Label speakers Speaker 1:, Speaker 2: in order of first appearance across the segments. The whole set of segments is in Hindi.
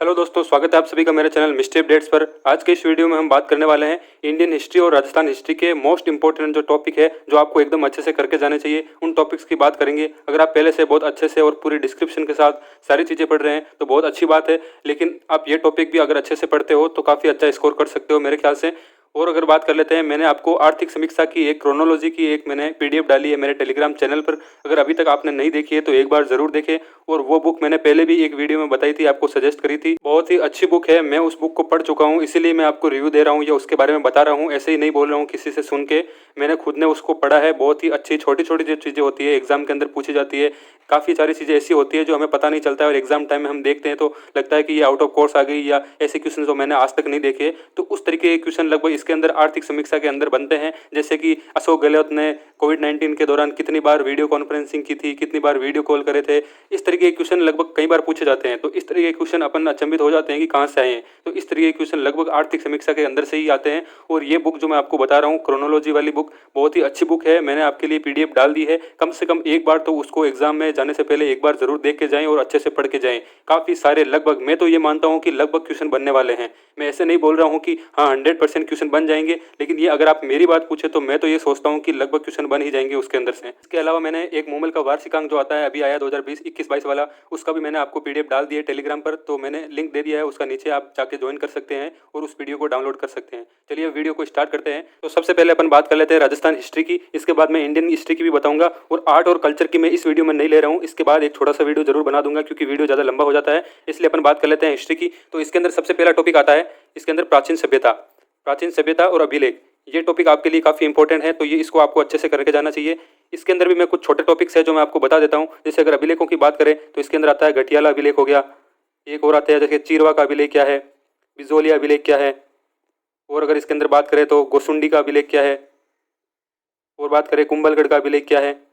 Speaker 1: हेलो दोस्तों, स्वागत है आप सभी का मेरे चैनल मिस्ट्री अपडेट्स पर। आज के इस वीडियो में हम बात करने वाले हैं इंडियन हिस्ट्री और राजस्थान हिस्ट्री के मोस्ट इंपॉर्टेंट जो टॉपिक है, जो आपको एकदम अच्छे से करके जाने चाहिए, उन टॉपिक्स की बात करेंगे। अगर आप पहले से बहुत अच्छे से और पूरी डिस्क्रिप्शन के साथ सारी चीज़ें पढ़ रहे हैं तो बहुत अच्छी बात है, लेकिन आप ये टॉपिक भी अगर अच्छे से पढ़ते हो तो काफ़ी अच्छा स्कोर कर सकते हो मेरे ख्याल से। और अगर बात कर लेते हैं, मैंने आपको आर्थिक समीक्षा की एक क्रोनोलॉजी की एक मैंने पीडीएफ डाली है मेरे टेलीग्राम चैनल पर। अगर अभी तक आपने नहीं देखी है तो एक बार ज़रूर देखें। और वो बुक मैंने पहले भी एक वीडियो में बताई थी, आपको सजेस्ट करी थी। बहुत ही अच्छी बुक है, मैं उस बुक को पढ़ चुका हूँ, इसीलिए मैं आपको रिव्यू दे रहा हूँ या उसके बारे में बता रहा हूँ। ऐसे ही नहीं बोल रहा हूँ किसी से सुन के, मैंने खुद ने उसको पढ़ा है। बहुत ही अच्छी छोटी छोटी जो चीज़ें होती है एग्जाम के अंदर पूछी जाती है, काफ़ी सारी चीज़ें ऐसी होती है जो हमें पता नहीं चलता है और एग्जाम टाइम में हम देखते हैं तो लगता है कि ये आउट ऑफ कोर्स आ गई, या ऐसे क्वेश्चन जो मैंने आज तक नहीं देखे। तो उस तरीके के क्वेश्चन लगभग इसके अंदर आर्थिक समीक्षा के अंदर बनते हैं। जैसे कि अशोक गहलोत ने कोविड-19 के दौरान कितनी बार वीडियो कॉन्फ्रेंसिंग की थी, कितनी बार वीडियो कॉल करे थे, इस तरीके के क्वेश्चन लगभग कई बार पूछे जाते हैं। तो इस तरीके के क्वेश्चन अपन अचंभित हो जाते हैं कि कहाँ से आए हैं। तो इस तरीके के क्वेश्चन लगभग आर्थिक समीक्षा के अंदर से ही आते हैं। और ये बुक जो मैं आपको बता रहा हूँ, क्रोनोलॉजी वाली बुक, बहुत ही अच्छी बुक है। मैंने आपके लिए पीडीएफ डाल दी है, कम से कम एक बार तो उसको एग्जाम में जाने से पहले एक बार जरूर देख के जाएं और अच्छे से पढ़ के जाएं। काफ़ी सारे, लगभग मैं तो ये मानता हूँ कि लगभग क्वेश्चन बनने वाले हैं। मैं ऐसे नहीं बोल रहा हूँ कि हाँ 100% क्वेश्चन बन जाएंगे, लेकिन ये अगर आप मेरी बात पूछे तो मैं तो ये सोचता हूँ कि लगभग क्वेश्चन बन ही जाएंगे उसके अंदर से। इसके अलावा मैंने एक मूमल का वार्षिकांक जो आता है, अभी आया 2020-21-22 वाला, उसका भी मैंने आपको पीडीएफ डाल दिया है टेलीग्राम पर। तो मैंने लिंक दे दिया है उसका, नीचे आप जाके ज्वाइन कर सकते हैं और उस वीडियो को डाउनलोड कर सकते हैं। चलिए वीडियो को स्टार्ट करते हैं। तो सबसे पहले अपन बात कर लेते हैं राजस्थान हिस्ट्री की, इसके बाद मैं इंडियन हिस्ट्री की भी बताऊंगा। और आर्ट और कल्चर की मैं इस वीडियो में नहीं ले रहा हूँ, इसके बाद एक छोटा सा वीडियो जरूर बना दूंगा क्योंकि वीडियो ज़्यादा लंबा हो जाता है। इसलिए अपन बात कर लेते हैं हिस्ट्री की। तो इसके अंदर सबसे पहला टॉपिक आता है, इसके अंदर प्राचीन सभ्यता और अभिलेख। ये टॉपिक आपके लिए काफ़ी इंपॉर्टेंट है, तो ये इसको आपको अच्छे से करके जाना चाहिए। इसके अंदर भी मैं कुछ छोटे टॉपिक्स है जो मैं आपको बता देता हूँ। जैसे अगर अभिलेखों की बात करें तो इसके अंदर आता है घटियाला अभिलेख हो गया, एक और आता है जैसे चीरवा का अभिलेख क्या है, बिजोलिया अभिलेख क्या है, और अगर इसके अंदर बात करें तो गोसुंडी का अभिलेख क्या है, और बात करें कुंभलगढ़ का अभिलेख क्या है।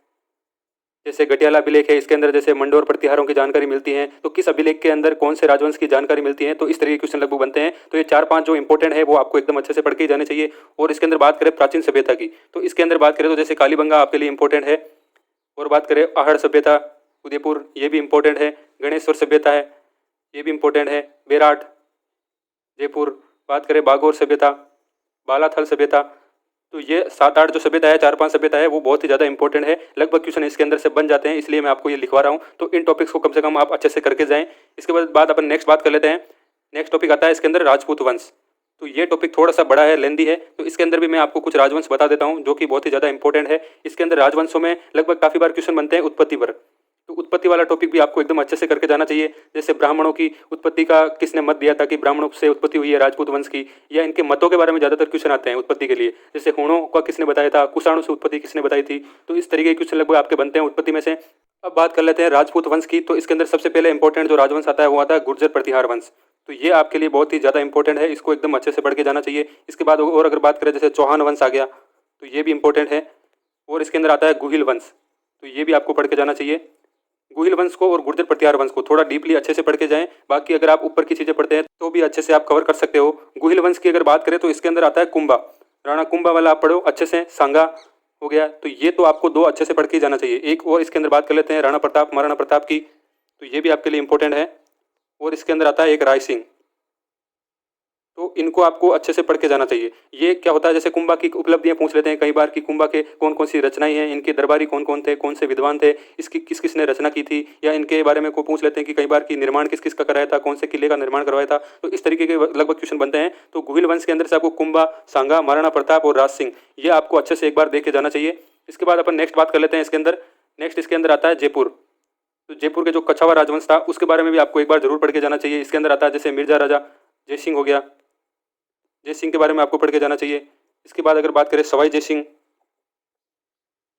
Speaker 1: जैसे घटियाला अभिलेख है, इसके अंदर जैसे मंडोर प्रतिहारों की जानकारी मिलती है, तो किस अभिलेख के अंदर कौन से राजवंश की जानकारी मिलती है। तो इस तरह के क्वेश्चन लगभग बनते हैं। तो ये 4-5 जो इंपॉर्टेंट है वो आपको एकदम अच्छे से पढ़ के ही जाने चाहिए। और इसके अंदर बात करें प्राचीन सभ्यता की, तो इसके अंदर बात करें तो जैसे कालीबंगा आपके लिए इंपॉर्टेंट है, और बात करें आहड़ सभ्यता उदयपुर, ये भी इंपॉर्टेंट है। गणेश्वर सभ्यता है, ये भी इंपॉर्टेंट है। बेराट जयपुर, बात करें बागोर सभ्यता, बालाथल सभ्यता। तो ये 7-8 जो सभ्यता है, 4-5 सभ्यता है, वो बहुत ही ज़्यादा इंपॉर्टेंट है। लगभग क्वेश्चन इसके अंदर से बन जाते हैं, इसलिए मैं आपको ये लिखवा रहा हूँ। तो इन टॉपिक्स को कम से कम आप अच्छे से करके जाएं। इसके बाद अपन नेक्स्ट बात कर लेते हैं। नेक्स्ट टॉपिक आता है इसके अंदर राजपूत वंश। तो ये टॉपिक थोड़ा सा बड़ा है, लेंदी है, तो इसके अंदर भी मैं आपको कुछ राजवंश बता देता हूँ जो कि बहुत ही ज़्यादा इंपॉर्टेंट है। इसके अंदर राजवंशों में लगभग काफ़ी बार क्वेश्चन बनते हैं उत्पत्ति पर। तो उत्पत्ति वाला टॉपिक भी आपको एकदम अच्छे से करके जाना चाहिए। जैसे ब्राह्मणों की उत्पत्ति का किसने मत दिया था कि ब्राह्मणों से उत्पत्ति हुई है राजपूत वंश की, या इनके मतों के बारे में ज़्यादातर क्वेश्चन आते हैं उत्पत्ति के लिए। जैसे हूणों का किसने बताया था, कुषाणु से उत्पत्ति किसने बताई थी। तो इस तरीके के क्वेश्चन लगभग आपके बनते हैं उत्पत्ति में से। अब बात कर लेते हैं राजपूत वंश की। तो इसके अंदर सबसे पहले इंपॉर्टेंट जो राजवंश आता है वो आता है गुर्जर प्रतिहार वंश। तो ये आपके लिए बहुत ही ज़्यादा इंपॉर्टेंट है, इसको एकदम अच्छे से पढ़ के जाना चाहिए। इसके बाद और अगर बात करें जैसे चौहान वंश आ गया, तो ये भी इंपॉर्टेंट है। और इसके अंदर आता है गुहिल वंश, तो ये भी आपको पढ़ के जाना चाहिए। गुहिल वंश को और गुर्जर प्रतिहार वंश को थोड़ा डीपली अच्छे से पढ़ के जाएं। बाकी अगर आप ऊपर की चीज़ें पढ़ते हैं तो भी अच्छे से आप कवर कर सकते हो। गुहिल वंश की अगर बात करें तो इसके अंदर आता है कुंभा, राणा कुंभा वाला आप पढ़ो अच्छे से। सांगा हो गया, तो ये तो आपको 2 अच्छे से पढ़ के ही जाना चाहिए। एक और इसके अंदर बात कर लेते हैं राणा प्रताप, महाराणा प्रताप की, तो ये भी आपके लिए इंपॉर्टेंट है। और इसके अंदर आता है एक राय सिंह, तो इनको आपको अच्छे से पढ़ के जाना चाहिए। ये क्या होता है, जैसे कुंभा की उपलब्धियां पूछ लेते हैं कई बार कि कुंभा के कौन कौन सी रचनाएं हैं, इनके दरबारी कौन कौन थे, कौन से विद्वान थे, इसकी किस किस ने रचना की थी, या इनके बारे में को पूछ लेते हैं कि कई बार की निर्माण किस किस का कराया था, कौन से किले का निर्माण करवाया था। तो इस तरीके के लगभग क्वेश्चन बनते हैं। तो गुहिल वंश के अंदर से आपको कुंभा, सांगा, महाराणा प्रताप और राज सिंह, ये आपको अच्छे से एक बार देख के जाना चाहिए। इसके बाद अपन नेक्स्ट बात कर लेते हैं इसके अंदर। नेक्स्ट इसके अंदर आता है जयपुर। तो जयपुर के जो कछावा राजवंश था उसके बारे में भी आपको एक बार जरूर पढ़ के जाना चाहिए। इसके अंदर आता है जैसे मिर्जा राजा जय सिंह हो गया, जय सिंह के बारे में आपको पढ़ के जाना चाहिए। इसके बाद अगर बात करें सवाई जय सिंह,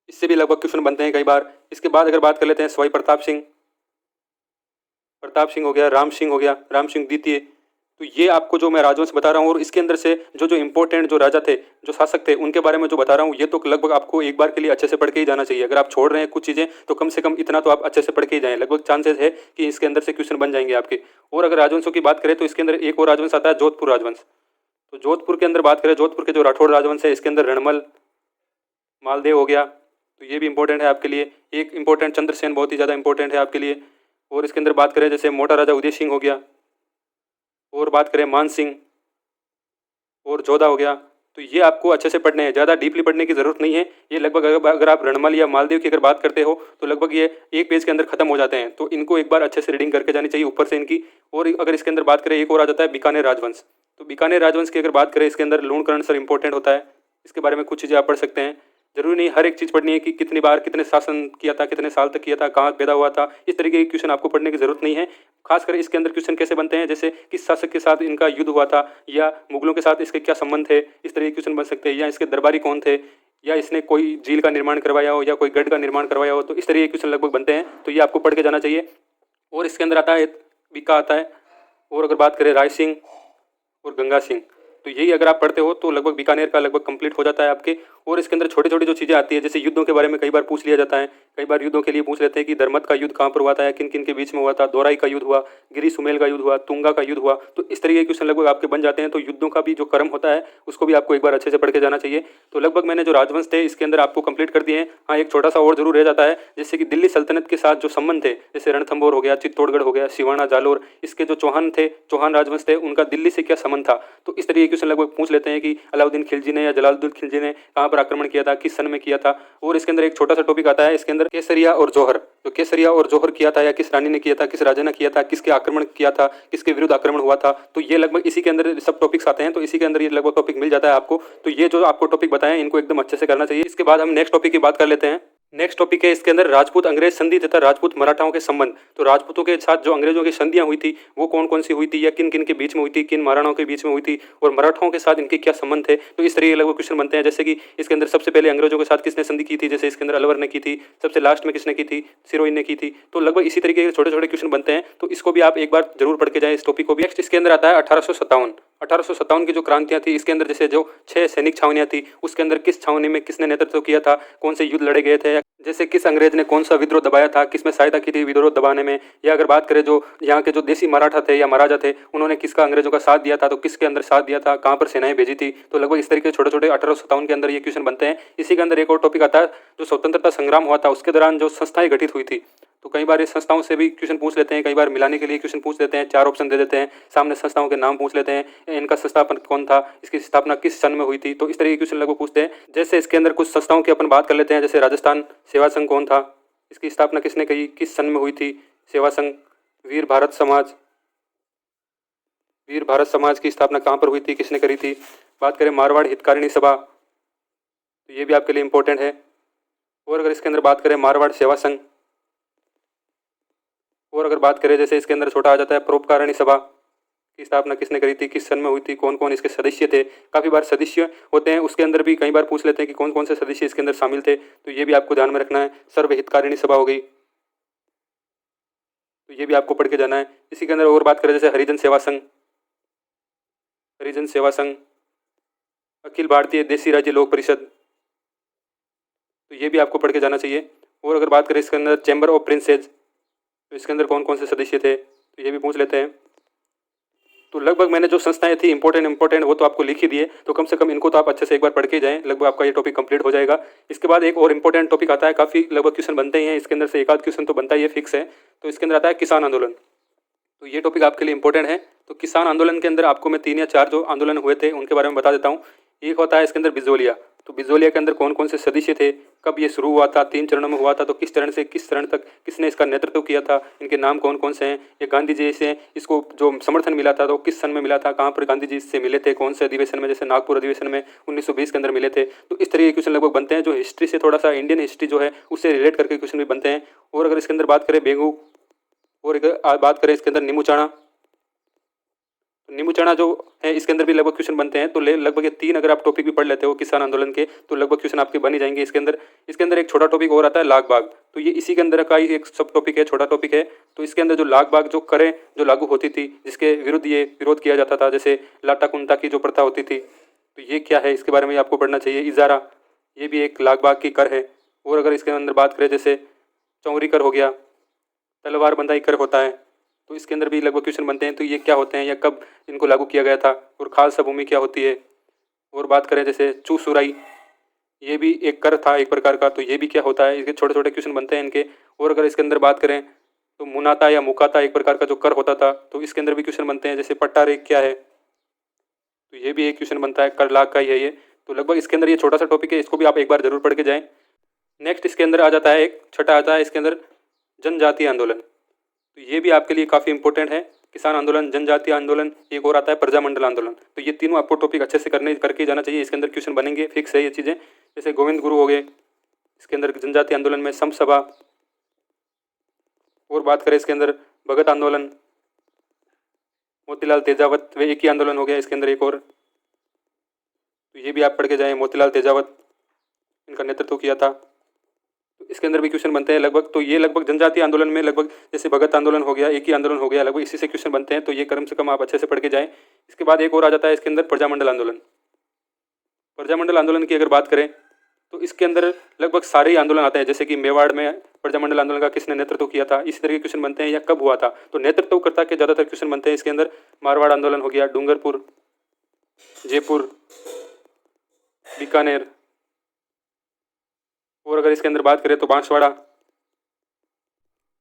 Speaker 1: इससे भी लगभग क्वेश्चन बनते हैं कई बार। इसके बाद अगर बात कर लेते हैं सवाई प्रताप सिंह, हो गया, राम सिंह हो गया, राम सिंह द्वितीय। तो ये आपको जो मैं राजवंश बता रहा हूँ और इसके अंदर से जो जो इंपॉर्टेंट जो राजा थे, जो शासक थे, उनके बारे में जो बता रहा हूँ, ये तो लगभग आपको एक बार के लिए अच्छे से पढ़ के ही जाना चाहिए। अगर आप छोड़ रहे हैं कुछ चीज़ें तो कम से कम इतना तो आप अच्छे से पढ़ के ही जाएं। लगभग चांसेस है कि इसके अंदर से क्वेश्चन बन जाएंगे आपके। और अगर राजवंशों की बात करें तो इसके अंदर एक और राजवंश आता है जोधपुर राजवंश। तो जोधपुर के अंदर बात करें, जोधपुर के जो राठौड़ राजवंश है, इसके अंदर रणमल, मालदेव हो गया, तो ये भी इंपॉर्टेंट है आपके लिए। एक इंपॉर्टेंट चंद्रसेन बहुत ही ज़्यादा इंपॉर्टेंट है आपके लिए। और इसके अंदर बात करें जैसे मोटा राजा उदय सिंह हो गया, और बात करें मान सिंह और जोधा हो गया, तो ये आपको अच्छे से पढ़ने हैं, ज़्यादा डीपली पढ़ने की ज़रूरत नहीं है। ये लगभग अगर आप रणमल या मालदीव की अगर बात करते हो तो लगभग ये एक पेज के अंदर खत्म हो जाते हैं, तो इनको एक बार अच्छे से रीडिंग करके जानी चाहिए ऊपर से इनकी। और अगर इसके अंदर बात करें, एक और आ जाता है बीकानेर राजवंश। तो बीकानेर राजवंश की अगर बात करें, इसके अंदर लूणकरण सर इंपॉर्टेंट होता है, इसके बारे में कुछ चीज़ें आप पढ़ सकते हैं। जरूरी नहीं हर एक चीज़ पढ़नी है कि कितनी बार कितने शासन किया था, कितने साल तक किया था, कहाँ पैदा हुआ था, इस तरीके के क्वेश्चन आपको पढ़ने की जरूरत नहीं है। खासकर इसके अंदर क्वेश्चन कैसे बनते हैं, जैसे किस शासक के साथ इनका युद्ध हुआ था, या मुगलों के साथ इसके क्या संबंध थे, इस तरह के क्वेश्चन बन सकते हैं। या इसके दरबारी कौन थे, या इसने कोई झील का निर्माण करवाया हो या कोई गढ़ का निर्माण करवाया हो, तो इस तरह के क्वेश्चन लगभग बनते हैं, तो ये आपको पढ़ के जाना चाहिए। और इसके अंदर आता है बीका आता है। और अगर बात करें राय सिंह और गंगा सिंह, तो यही अगर आप पढ़ते हो तो लगभग बीकानेर का लगभग कंप्लीट हो जाता है आपके। और इसके अंदर छोटी छोटी जो चीज़ें आती है, जैसे युद्धों के बारे में कई बार पूछ लिया जाता है, कई बार युद्धों के लिए पूछ लेते हैं कि धर्मत का युद्ध कहाँ पर हुआ था या किन किन के बीच में हुआ था, दोराई का युद्ध हुआ, गिरी सुमेल का युद्ध हुआ, तुंगा का युद्ध हुआ, तो इस तरीके के क्वेश्चन लगभग आपके बन जाते हैं। तो युद्धों का भी जो क्रम होता है उसको भी आपको एक बार अच्छे से पढ़ के जाना चाहिए। तो लगभग मैंने जो राजवंश थे इसके अंदर आपको कंप्लीट कर दिए हैं। हाँ, एक छोटा सा और जरूर रह जाता है, जैसे कि दिल्ली सल्तनत के साथ जो संबंध थे, जैसे रणथंभौर हो गया, चित्तौड़गढ़ हो गया, सिवाना, जालोर, इसके जो चौहान थे, चौहान राजवंश थे, उनका दिल्ली से क्या संबंध था। तो इस तरीके के क्वेश्चन लगभग पूछ लेते हैं कि अलाउद्दीन खिलजी ने या जलालुद्दीन खिलजी ने कहाँ पर आक्रमण किया था, किस सन में किया था। और इसके अंदर एक छोटा सा टॉपिक आता है, इसके अंदर केसरिया और जौहर, तो केसरिया और जौहर किया था या किस रानी ने किया था, किस राजा ने किया था, किसके आक्रमण किया था, किसके विरुद्ध आक्रमण हुआ था। तो ये लगभग इसी के अंदर सब टॉपिक्स आते हैं, तो इसी के अंदर ये लगभग टॉपिक मिल जाता है आपको। तो ये जो आपको टॉपिक बताएं इनको एकदम अच्छे से करना चाहिए। इसके बाद हम नेक्स्ट टॉपिक की बात कर लेते हैं। नेक्स्ट टॉपिक है इसके अंदर राजपूत अंग्रेज संधि तथा राजपूत मराठाओं के संबंध। तो राजपूतों के साथ जो अंग्रेजों की संधियां हुई थी वो कौन कौन सी हुई थी, या किन किन के बीच में हुई थी, किन महाराणाओं के बीच में हुई थी, और मराठाओं के साथ इनके क्या संबंध थे। तो इस तरह के लगभग क्वेश्चन बनते हैं। जैसे कि इसके अंदर सबसे पहले अंग्रेजों के साथ किसने संधि की थी, जैसे इसके अंदर अलवर ने की थी, सबसे लास्ट में किसने की थी, सिरोही ने की थी। तो लगभग इसी तरीके के छोटे छोटे क्वेश्चन बनते हैं, तो इसको भी आप एक बार जरूर पढ़ के जाए इस टॉपिक को भी। नेक्स्ट इसके अंदर आता है 1857 की जो क्रांतियां थी, इसके अंदर जैसे जो 6 सैनिक छावनियां थी, उसके अंदर किस छावनी में किसने नेतृत्व किया था, कौन से युद्ध लड़े गए थे, जैसे किस अंग्रेज ने कौन सा विद्रोह दबाया था, किसमें सहायता की थी विद्रोह दबाने में। या अगर बात करें जो यहाँ के जो देसी मराठा थे या महाराजा थे, उन्होंने किसका अंग्रेजों का साथ दिया था, तो किसके अंदर साथ दिया था, कहाँ पर सेनाएं भेजी थी। तो लगभग इस तरीके के छोटे छोटे 1857 के अंदर ये क्वेश्चन बनते हैं। इसी के अंदर एक और टॉपिक आता है, जो स्वतंत्रता संग्राम हुआ था उसके दौरान जो संस्थाएं गठित हुई थी, तो कई बार इस संस्थाओं से भी क्वेश्चन पूछ लेते हैं, कई बार मिलाने के लिए क्वेश्चन पूछ लेते हैं, 4 ऑप्शन दे देते हैं, सामने संस्थाओं के नाम पूछ लेते हैं, इनका संस्थापन कौन था, इसकी स्थापना किस सन में हुई थी। तो इस तरह के क्वेश्चन लगभग पूछते हैं। जैसे इसके अंदर कुछ संस्थाओं की अपन बात कर लेते हैं, जैसे राजस्थान सेवा संघ कौन था, इसकी स्थापना किसने की, किस सन में हुई थी सेवा संघ। वीर भारत समाज की स्थापना कहाँ पर हुई थी, किसने करी थी। बात करें मारवाड़ हितकारिणी सभा, तो ये भी आपके लिए इंपॉर्टेंट है। और अगर इसके अंदर बात करें मारवाड़ सेवा संघ, और अगर बात करें जैसे इसके अंदर छोटा आ जाता है परोपकारिणी सभा की स्थापना किसने करी थी, किस सन में हुई थी, कौन कौन इसके सदस्य थे। काफ़ी बार सदस्य होते हैं, उसके अंदर भी कई बार पूछ लेते हैं कि कौन कौन से सदस्य इसके अंदर शामिल थे, तो ये भी आपको ध्यान में रखना है। सर्वहितकारिणी सभा हो गई, तो ये भी आपको पढ़ के जाना है। इसी के अंदर और बात करें जैसे हरिजन सेवा संघ, अखिल भारतीय देसी राज्य लोक परिषद, तो ये भी आपको पढ़ के जाना चाहिए। और अगर बात करें इसके अंदर चैम्बर ऑफ प्रिंसेज, तो इसके अंदर कौन कौन से सदस्य थे, तो ये भी पूछ लेते हैं। तो लगभग मैंने जो संस्थाएं थी इंपॉर्टेंट वो तो आपको लिख ही दिए, तो कम से कम इनको तो आप अच्छे से एक बार पढ़ के जाएं, लगभग आपका ये टॉपिक कंप्लीट हो जाएगा। इसके बाद एक और इंपॉर्टेंट टॉपिक आता है, काफ़ी लगभग क्वेश्चन बनते ही हैं, इसके अंदर से एक आध क्वेश्चन तो बनता ही है, फिक्स है। तो इसके अंदर आता है किसान आंदोलन, तो ये टॉपिक आपके लिए इंपॉर्टेंट है। तो किसान आंदोलन के अंदर आपको मैं 3 या 4 जो आंदोलन हुए थे उनके बारे में बता देता हूँ। एक होता है इसके अंदर बिजोलिया, तो बिजोलिया के अंदर कौन कौन से सदस्य थे, कब ये शुरू हुआ था, 3 चरणों में हुआ था, तो किस चरण से किस चरण तक किसने इसका नेतृत्व किया था, इनके नाम कौन कौन से हैं। ये गांधी जी से इसको जो समर्थन मिला था तो किस सन में मिला था, कहाँ पर गांधी जी से मिले थे, कौन से अधिवेशन में, जैसे नागपुर अधिवेशन में 1920 के अंदर मिले थे। तो इस तरह के क्वेश्चन लगभग बनते हैं, जो हिस्ट्री से थोड़ा सा इंडियन हिस्ट्री जो है उससे रिलेट करके क्वेश्चन भी बनते हैं। और अगर इसके अंदर बात करें बेंगू, और अगर बात करें इसके अंदर नीमूचाणा जो है इसके अंदर भी लगभग क्वेश्चन बनते हैं। तो लगभग ये 3 अगर आप टॉपिक भी पढ़ लेते हो किसान आंदोलन के, तो लगभग क्वेश्चन आपके बन ही जाएंगे। इसके अंदर एक छोटा टॉपिक और आता है लाग बाग, तो ये इसी के अंदर का ही एक सब टॉपिक है, छोटा टॉपिक है। तो इसके अंदर जो लाग बाग जो करें जो लागू होती थी, जिसके विरुद्ध ये विरोध किया जाता था, जैसे लाटा कुंता की जो प्रथा होती थी, तो ये क्या है इसके बारे में आपको पढ़ना चाहिए। इजारा, ये भी एक लाग बाग की कर है। और अगर इसके अंदर बात करें जैसे चौरी कर हो गया, तलवार बंदाई कर होता है, तो इसके अंदर भी लगभग क्वेश्चन बनते हैं। तो ये क्या होते हैं या कब इनको लागू किया गया था, और खालसा भूमि क्या होती है। और बात करें जैसे चू सुराई, ये भी एक कर था एक प्रकार का, तो ये भी क्या होता है, इसके छोटे छोटे क्वेश्चन बनते हैं इनके। और अगर इसके अंदर बात करें तो मुनाता या मुकाता एक प्रकार का जो कर होता था, तो इसके अंदर भी क्वेश्चन बनते हैं। जैसे पट्टा रेख क्या है, तो ये भी एक क्वेश्चन बनता है, कर लाख का ही है ये। तो लगभग इसके अंदर ये छोटा सा टॉपिक है, इसको भी आप एक बार जरूर पढ़ के जाएं। नेक्स्ट इसके अंदर आ जाता है, एक छठा आता है इसके अंदर, जनजातीय आंदोलन। तो ये भी आपके लिए काफ़ी इंपॉर्टेंट है। किसान आंदोलन, जनजातीय आंदोलन, एक और आता है प्रजामंडल आंदोलन। तो ये तीनों आपको टॉपिक अच्छे से करके जाना चाहिए। इसके अंदर क्वेश्चन बनेंगे, फिक्स है ये चीज़ें। जैसे गोविंद गुरु हो गए, इसके अंदर जनजातीय आंदोलन में सम सभा। और बात करें इसके अंदर भगत आंदोलन, मोतीलाल तेजावत, वे एक ही आंदोलन हो गया इसके अंदर एक और। तो ये भी आप पढ़ के जाएं, मोतीलाल तेजावत, इनका नेतृत्व किया था। तो इसके अंदर भी क्वेश्चन बनते हैं लगभग। तो ये लगभग जनजातीय आंदोलन में लगभग जैसे भगत आंदोलन हो गया, एक ही आंदोलन हो गया, लगभग इसी से क्वेश्चन बनते हैं। तो ये कम से कम आप अच्छे से पढ़ के जाएं। इसके बाद एक और आ जाता है इसके अंदर, प्रजामंडल आंदोलन। प्रजामंडल आंदोलन की अगर बात करें तो इसके अंदर लगभग सारे ही आंदोलन आते हैं। जैसे कि मेवाड़ में प्रजामंडल आंदोलन का किसने नेतृत्व किया था, इस तरह के क्वेश्चन बनते हैं, या कब हुआ था। तो नेतृत्वकर्ता के ज़्यादातर क्वेश्चन बनते हैं इसके अंदर। मारवाड़ आंदोलन हो गया, डूंगरपुर, जयपुर, बीकानेर। और अगर इसके अंदर बात करें तो बांसवाड़ा।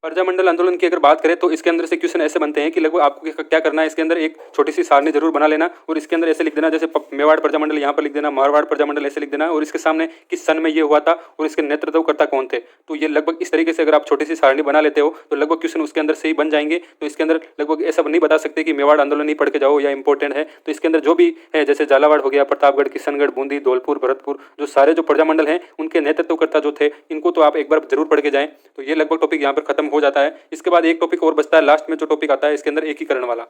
Speaker 1: प्रजामंडल आंदोलन की अगर बात करें तो इसके अंदर से क्वेश्चन ऐसे बनते हैं कि लगभग आपको क्या करना है, इसके अंदर एक छोटी सी सारणी जरूर बना लेना और इसके अंदर ऐसे लिख देना, जैसे मेवाड़ प्रजामंडल यहाँ पर लिख देना, मारवाड़ प्रजामंडल ऐसे लिख देना, और इसके सामने किस सन में ये हुआ था और इसके नेतृत्वकर्ता कौन थे। तो ये लगभग इस तरीके से अगर आप छोटी सी सारणी बना लेते हो तो लगभग क्वेश्चन उसके अंदर से ही बन जाएंगे। तो इसके अंदर लगभग ऐसा नहीं बता सकते कि मेवाड़ आंदोलन नहीं पढ़ के जाओ या इंपॉर्टेंट है। तो इसके अंदर जो भी है, जैसे झालावाड़ हो गया, प्रतापगढ़, किशनगढ़, बूंदी, धौलपुर, भरतपुर, जो सारे जो प्रजामंडल हैं उनके नेतृत्वकर्ता जो थे, इनको तो आप एक बार जरूर पढ़ के जाएं। तो ये लगभग टॉपिक यहाँ पर खत्म हो जाता है। इसके बाद एक टॉपिक और बचता है लास्ट में, जो टॉपिक आता है इसके अंदर एकीकरण वाला।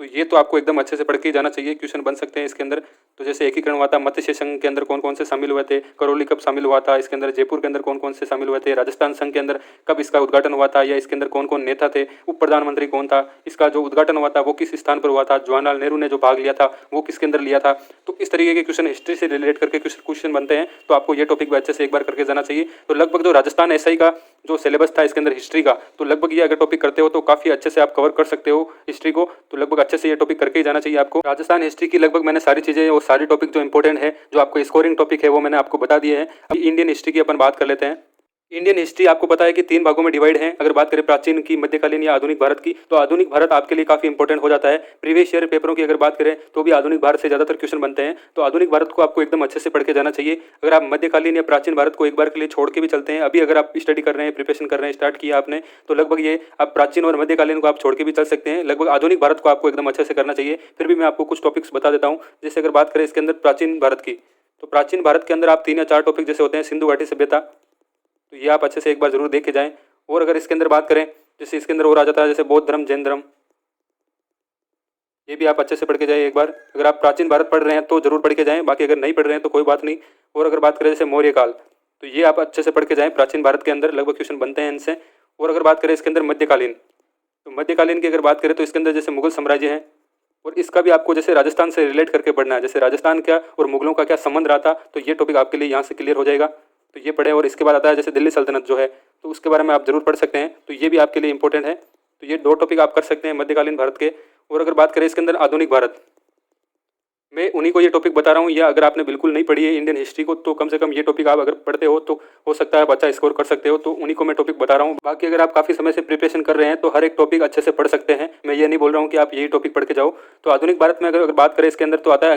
Speaker 1: तो ये तो आपको एकदम अच्छे से पढ़ के जाना चाहिए, क्वेश्चन बन सकते हैं इसके अंदर। तो जैसे एकीकरण हुआ था, मत्स्य संघ के अंदर कौन कौन से शामिल हुए थे, करौली कब शामिल हुआ था, इसके अंदर जयपुर के अंदर कौन कौन से शामिल हुए थे, राजस्थान संघ के अंदर कब इसका उद्घाटन हुआ था, या इसके अंदर कौन कौन नेता थे, उप प्रधानमंत्री कौन था, इसका जो उद्घाटन हुआ था वो किस स्थान पर हुआ था, जवाहरलाल नेहरू ने जो भाग लिया था वो किसके अंदर लिया था। तो इस तरीके के क्वेश्चन हिस्ट्री से रिलेट करके क्वेश्चन बनते हैं। तो आपको ये टॉपिक भी अच्छे से एक बार करके जाना चाहिए। तो लगभग जो राजस्थान एसआई का जो सिलेबस था इसके अंदर हिस्ट्री का, तो लगभग ये अगर टॉपिक करते हो तो काफ़ी अच्छे से आप कवर कर सकते हो हिस्ट्री को। तो लगभग अच्छे से ये टॉपिक करके ही जाना चाहिए आपको। राजस्थान हिस्ट्री की लगभग मैंने सारी चीज़ें और सारी टॉपिक जो इंपॉर्टेंट है, जो आपको स्कोरिंग टॉपिक है, वो मैंने आपको बता दिए हैं। अभी इंडियन हिस्ट्री की अपन बात कर लेते हैं। इंडियन हिस्ट्री आपको पता है कि 3 भागों में डिवाइड है। अगर बात करें प्राचीन की, मध्यकालीन या आधुनिक भारत की, तो आधुनिक भारत आपके लिए काफी इंपॉर्टेंट हो जाता है। प्रीवियस ईयर पेपरों की अगर बात करें तो भी आधुनिक भारत से ज्यादातर क्वेश्चन बनते हैं। तो आधुनिक भारत को आपको एकदम अच्छे से पढ़ के जाना चाहिए। अगर आप मध्यकालीन या प्राचीन भारत को एक बार के लिए छोड़ के भी चलते हैं, अभी अगर आप स्टडी कर रहे हैं, प्रिपरेशन कर रहे हैं, स्टार्ट किया आपने, तो लगभग ये आप प्राचीन और मध्यकालीन को आप छोड़ के भी चल सकते हैं। लगभग आधुनिक भारत को आपको एकदम अच्छे से करना चाहिए। फिर भी मैं आपको कुछ टॉपिक्स बता देता हूँ। जैसे अगर बात करें इसके अंदर प्राचीन भारत की, तो प्राचीन भारत के अंदर आप 3 या 4 टॉपिक जैसे होते हैं, सिंधु घाटी सभ्यता, तो ये आप अच्छे से एक बार जरूर देख के जाएं। और अगर इसके अंदर बात करें, जैसे इसके अंदर और आ जाता है जैसे बौद्ध धर्म, जैन धर्म, ये भी आप अच्छे से पढ़ के जाएं एक बार। अगर आप प्राचीन भारत पढ़ रहे हैं तो जरूर पढ़ के जाएं, बाकी अगर नहीं पढ़ रहे हैं तो कोई बात नहीं। और अगर बात करें जैसे मौर्य काल, तो ये आप अच्छे से पढ़ के जाएं। प्राचीन भारत के अंदर लगभग क्वेश्चन बनते हैं इनसे। और अगर बात करें इसके अंदर मध्यकालीन, तो मध्यकालीन की अगर बात करें तो इसके अंदर जैसे मुगल साम्राज्य है, और इसका भी आपको जैसे राजस्थान से रिलेट करके पढ़ना है, जैसे राजस्थान क्या और मुगलों का क्या संबंध रहा था, तो ये टॉपिक आपके लिए यहाँ से क्लियर हो जाएगा। तो ये पढ़ें। और इसके बाद आता है जैसे दिल्ली सल्तनत जो है, तो उसके बारे में आप जरूर पढ़ सकते हैं। तो ये भी आपके लिए इंपॉर्टेंट है। तो ये 2 टॉपिक आप कर सकते हैं मध्यकालीन भारत के। और अगर बात करें इसके अंदर आधुनिक भारत, मैं उन्हीं को ये टॉपिक बता रहा हूँ, या अगर आपने बिल्कुल नहीं पढ़ी है इंडियन हिस्ट्री को, तो कम से कम ये टॉपिक आप अगर पढ़ते हो तो हो सकता है आप अच्छा स्कोर कर सकते हो। तो उन्हीं को मैं टॉपिक बता रहा हूँ। बाकी अगर आप काफ़ी समय से प्रिपरेशन कर रहे हैं तो हर एक टॉपिक अच्छे से पढ़ सकते हैं। मैं ये नहीं बोल रहा हूँ कि आप यही टॉपिक पढ़ के जाओ। तो आधुनिक भारत में अगर बात करें इसके अंदर, तो आता है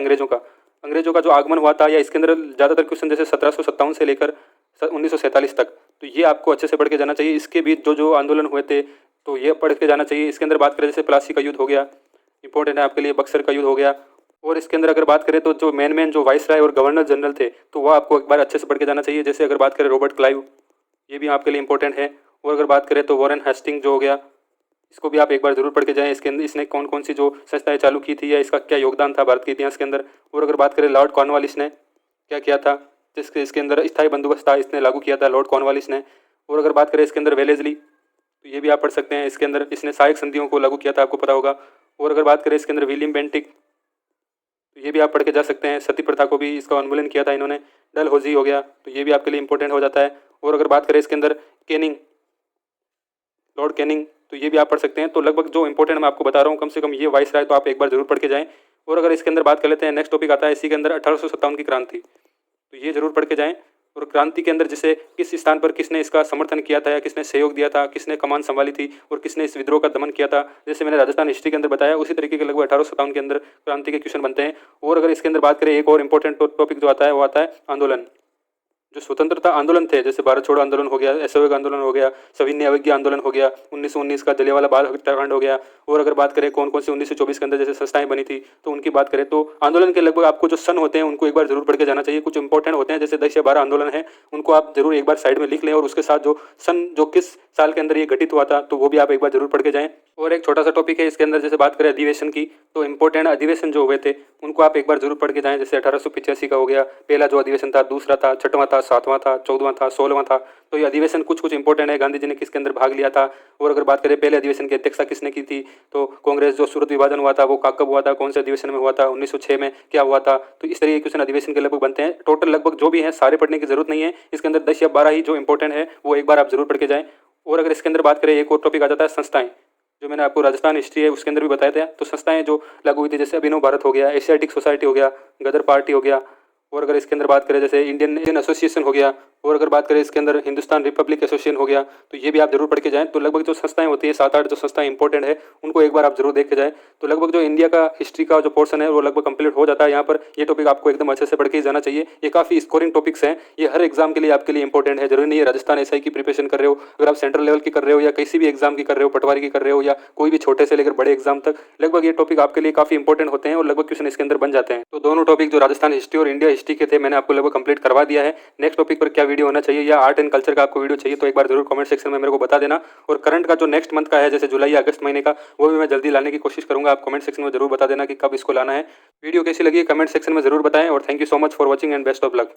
Speaker 1: अंग्रेजों का जो आगमन हुआ था, या इसके अंदर ज़्यादातर क्वेश्चन जैसे 1757 से लेकर 1947 तक, तो ये आपको अच्छे से पढ़ के जाना चाहिए। इसके बीच जो आंदोलन हुए थे तो ये पढ़ के जाना चाहिए। इसके अंदर बात करें जैसे प्लासी का युद्ध हो गया, इंपॉर्टेंट है आपके लिए, बक्सर का युद्ध हो गया। और इसके अंदर अगर बात करें तो जो मेन जो वाइसराय और गवर्नर जनरल थे, तो वो आपको एक बार अच्छे से पढ़ के जाना चाहिए। जैसे अगर बात करें रॉबर्ट क्लाइव, ये भी आपके लिए इंपॉर्टेंट है। और अगर बात करें तो वॉरेन हेस्टिंग जो हो गया, इसको भी आप एक बार जरूर पढ़ के जाएं। इसके अंदर इसने कौन कौन सी जो संस्थाएं चालू की थी, या इसका क्या योगदान था भारत के इतिहास के अंदर। और अगर बात करें लॉर्ड कॉर्नवालिस ने क्या किया था, जिसके इसके अंदर स्थायी बंदोबस्त था, इसने लागू किया था लॉर्ड कॉर्नवालिस ने। और अगर बात करें इसके अंदर वेलेजली, तो ये भी आप पढ़ सकते हैं। इसके अंदर इसने सहायक संधियों को लागू किया था, आपको पता होगा। और अगर बात करें इसके अंदर विलियम बेंटिक, तो ये भी आप पढ़ के जा सकते हैं। सती प्रथा को भी इसका उन्मूलन किया था इन्होंने। डलहौजी हो गया, तो ये भी आपके लिए इंपॉर्टेंट हो जाता है। और अगर बात करें इसके अंदर कैनिंग, लॉर्ड कैनिंग, तो ये भी आप पढ़ सकते हैं। तो लगभग जो इंपॉर्टेंट मैं आपको बता रहा हूँ, कम से कम ये वाइस राय तो आप एक बार जरूर पढ़ के जाएं। और अगर इसके अंदर बात कर लेते हैं, नेक्स्ट टॉपिक आता है इसी के अंदर 1857 की क्रांति, तो ये जरूर पढ़ के जाएं। और क्रांति के अंदर जैसे किस स्थान पर किसने इसका समर्थन किया था या किसने सहयोग दिया था, किसने कमान संभाली थी और किसने इस विद्रोह का दमन किया था, जैसे मैंने राजस्थान हिस्ट्री के अंदर बताया उसी तरीके के लगभग 1857 के अंदर क्रांति के क्वेश्चन बनते हैं। और अगर इसके अंदर बात करें एक और इंपॉर्टेंट टॉपिक जो आता है वो आता है आंदोलन। जो स्वतंत्रता आंदोलन थे जैसे भारत छोड़ो आंदोलन हो गया, असहयोग आंदोलन हो गया, सविनय अवज्ञा आंदोलन हो गया, 1919 का जलियांवाला बाग हत्याकांड हो गया। और अगर बात करें कौन कौन से 1924 के अंदर जैसे संस्थाएं बनी थी तो उनकी बात करें तो आंदोलन के लगभग आपको जो सन होते हैं उनको एक बार जरूर पढ़ के जाना चाहिए। कुछ इंपॉर्टेंट होते हैं जैसे 10 या 12 आंदोलन है, उनको आप जरूर एक बार साइड में लिख लें और उसके साथ जो सन जो किस साल के अंदर ये घटित हुआ था तो वो भी आप एक बार जरूर पढ़ के जाएं। और एक छोटा सा टॉपिक है इसके अंदर जैसे बात करें अधिवेशन की, तो इंपॉर्टेंट अधिवेशन जो हुए थे उनको आप एक बार जरूर पढ़ के जाएं। जैसे 1885 का हो गया पहला जो अधिवेशन था, दूसरा था, छठवां था, सातवां था, 14वां था, 16वां था। तो ये अधिवेशन कुछ कुछ इंपॉर्टेंट है, गांधी जी ने किसके अंदर भाग लिया था। और अगर बात करें पहले अधिवेशन की अध्यक्षता किसने की थी, तो कांग्रेस जो सूरत विभाजन हुआ था वो कब हुआ था, कौन से अधिवेशन में हुआ था, 1906 में क्या हुआ था। तो इस तरीके के क्वेश्चन अधिवेशन के लगभग बनते हैं। टोटल लगभग जो भी है सारे पढ़ने की जरूरत नहीं है, इसके अंदर 10 या 12 ही जो इंपॉर्टेंट है वो एक बार आप जरूर पढ़ के जाएं। और अगर इसके अंदर बात करें एक और टॉपिक आ जाता है संस्थाएं, जो मैंने आपको राजस्थान हिस्ट्री है उसके अंदर भी बताया था। तो संस्थाएं जो लागू हुई थी जैसे अभिनव भारत हो गया, एशियाटिक सोसाइटी हो गया, गदर पार्टी हो गया। और अगर इसके अंदर बात करें जैसे इंडियन एसोसिएशन हो गया। और अगर बात करें इसके अंदर हिंदुस्तान रिपब्लिक एसोसिएशन हो गया, तो ये भी आप जरूर पढ़ के जाएं। तो लगभग जो संस्थाएं होती है 7-8 जो संस्थाएं इंपॉर्टेंट है उनको एक बार आप जरूर देख के जाएं। तो लगभग जो इंडिया का हिस्ट्री का जो पोर्शन है वो लगभग कंप्लीट हो जाता है। यहाँ पर ये टॉपिक आपको एकदम अच्छे से पढ़ के ही जाना चाहिए। ये काफी स्कोरिंग टॉपिक्स हैं, ये हर एग्जाम के लिए आपके लिए इंपॉर्टेंट है। जरूरी नहीं है राजस्थान एसआई की प्रिपरेशन कर रहे हो, अगर आप सेंट्रल लेवल की कर रहे हो या किसी भी एग्जाम की कर रहे हो, पटवारी की कर रहे हो या कोई भी छोटे से लेकर बड़े एग्जाम तक, लगभग ये टॉपिक आपके लिए काफी इंपॉर्टेंट होते हैं और लगभग क्वेश्चन इसके अंदर बन जाते हैं। तो दोनों टॉपिक जो राजस्थान हिस्ट्री और इंडिया हिस्ट्री के थे मैंने आपको लगभग कंप्लीट करवा दिया है। नेक्स्ट टॉपिक पर क्या वीडियो होना चाहिए या आर्ट एंड कल्चर का आपको वीडियो चाहिए तो एक बार जरूर कमेंट सेक्शन में मेरे को बता देना। और करंट का जो नेक्स्ट मंथ का है जैसे जुलाई या अगस्त महीने का, वो भी मैं जल्दी लाने की कोशिश करूंगा। आप कमेंट सेक्शन में जरूर बता देना कि कब इसको लाना है। वीडियो कैसी लगी कमेंट सेक्शन में जरूर बताएं। और thank you so much for watching and best of luck.